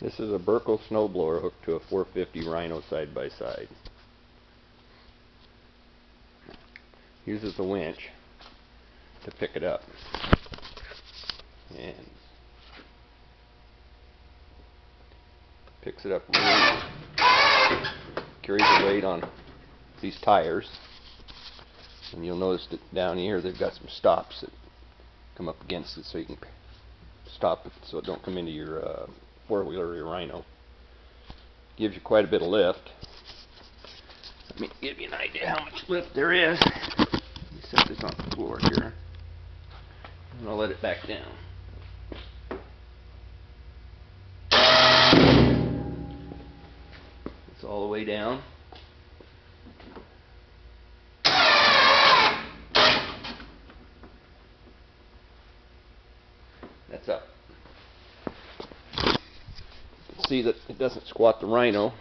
This is a Burco snowblower hooked to a 450 Rhino side by side. Uses a winch to pick it up. And picks it up really, carries the weight on these tires. And you'll notice that down here they've got some stops that come up against it so you can stop it so it don't come into your four-wheeler or your Rhino. Gives you quite a bit of lift. Let me give you an idea how much lift there is. Let me set this on the floor here. And I'll let it back down. It's all the way down. That's up. You can see that it doesn't squat the Rhino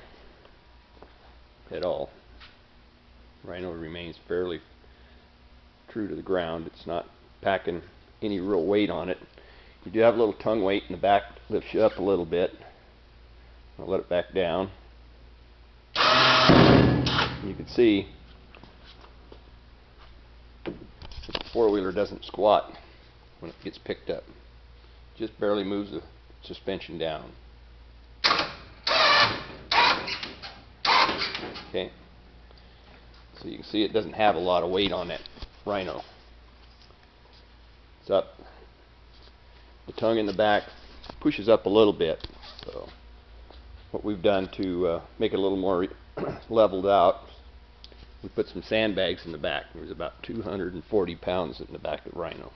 at all. Rhino remains fairly true to the ground. It's not packing any real weight on it. You do have a little tongue weight in the back, lifts you up a little bit. I'll let it back down. You can see the four-wheeler doesn't squat when it gets picked up. Just barely moves the suspension down. Okay, so you can see it doesn't have a lot of weight on that Rhino. It's up. The tongue in the back pushes up a little bit. So what we've done to make it a little more leveled out, we put some sandbags in the back. There's about 240 pounds in the back of the Rhino.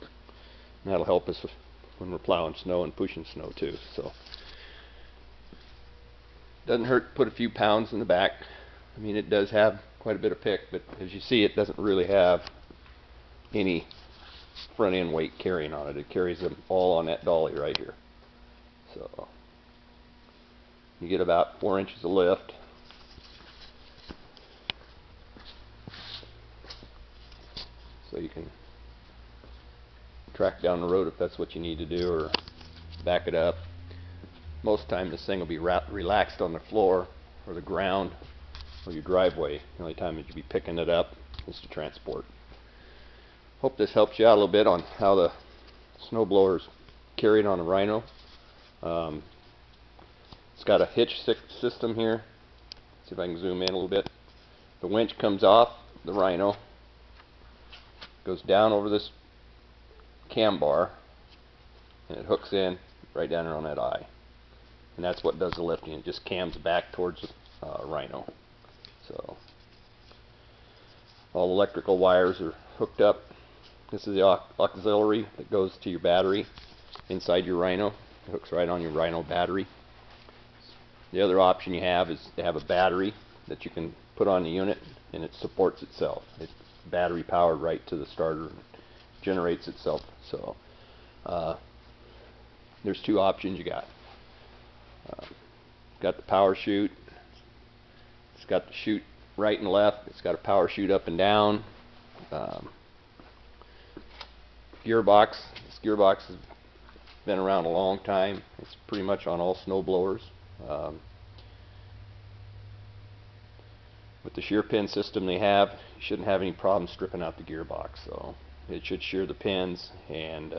And that'll help us when we're plowing snow and pushing snow too. So doesn't hurt to put a few pounds in the back. I mean, it does have quite a bit of pick, but as you see, it doesn't really have any front end weight carrying on it. It carries them all on that dolly right here. So you get about 4 inches of lift. So you can track down the road if that's what you need to do, or back it up. Most of the time this thing will be relaxed on the floor or the ground or your driveway. The only time that you'll be picking it up is to transport. Hope this helps you out a little bit on how the snowblower is carried on a Rhino. It's got a hitch system here. See if I can zoom in a little bit. The winch comes off the Rhino, goes down over this cam bar, and it hooks in right down there on that eye. And that's what does the lifting. It just cams back towards the Rhino. So all electrical wires are hooked up. This is the auxiliary that goes to your battery inside your Rhino. It hooks right on your Rhino battery. The other option you have is to have a battery that you can put on the unit, and it supports itself. It's battery powered right to the starter and generates itself. So there's two options you got. Got the power chute. It's got the chute right and left. It's got a power chute up and down. Gearbox. This gearbox has been around a long time. It's pretty much on all snow blowers. With the shear pin system they have, you shouldn't have any problem stripping out the gearbox. So it should shear the pins and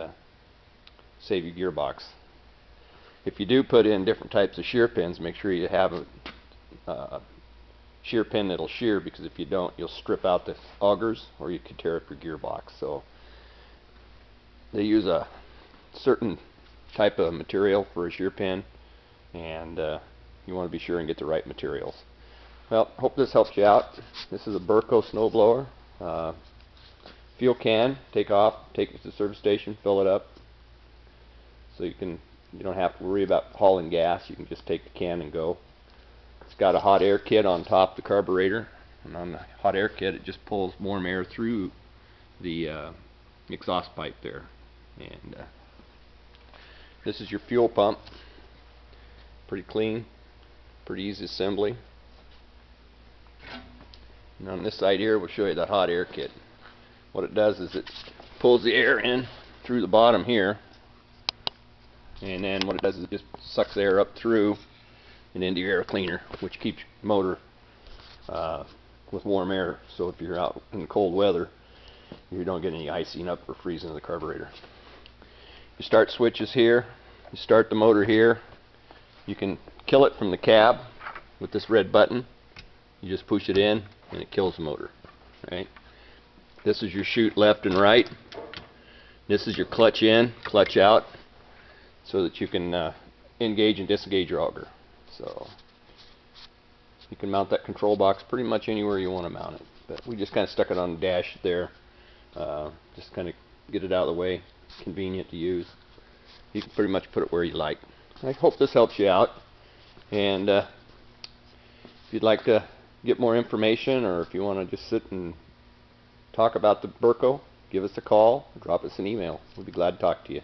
save your gearbox. If you do put in different types of shear pins, make sure you have a shear pin that'll shear, because if you don't, you'll strip out the augers or you could tear up your gearbox. So they use a certain type of material for a shear pin, and you want to be sure and get the right materials. Well, hope this helps you out. This is a Burco snowblower. Fuel can, take off, take it to the service station, fill it up, so you don't have to worry about hauling gas. You can just take the can and go. It's got a hot air kit on top of the carburetor, and on the hot air kit it just pulls warm air through the exhaust pipe there. And this is your fuel pump. Pretty clean, pretty easy assembly. And on this side here we'll show you the hot air kit. What it does is it pulls the air in through the bottom here, and then what it does is it just sucks air up through and into your air cleaner, which keeps your motor with warm air, so if you're out in cold weather you don't get any icing up or freezing of the carburetor. You start switches here, you start the motor here. You can kill it from the cab with this red button. You just push it in and it kills the motor. Right? This is your chute left and right. This is your clutch in, clutch out, so that you can engage and disengage your auger. So you can mount that control box pretty much anywhere you want to mount it. But we just kind of stuck it on the dash there, just kind of get it out of the way, convenient to use. You can pretty much put it where you like. I hope this helps you out. And if you'd like to get more information, or if you want to just sit and talk about the Berco, give us a call, drop us an email. We'll be glad to talk to you.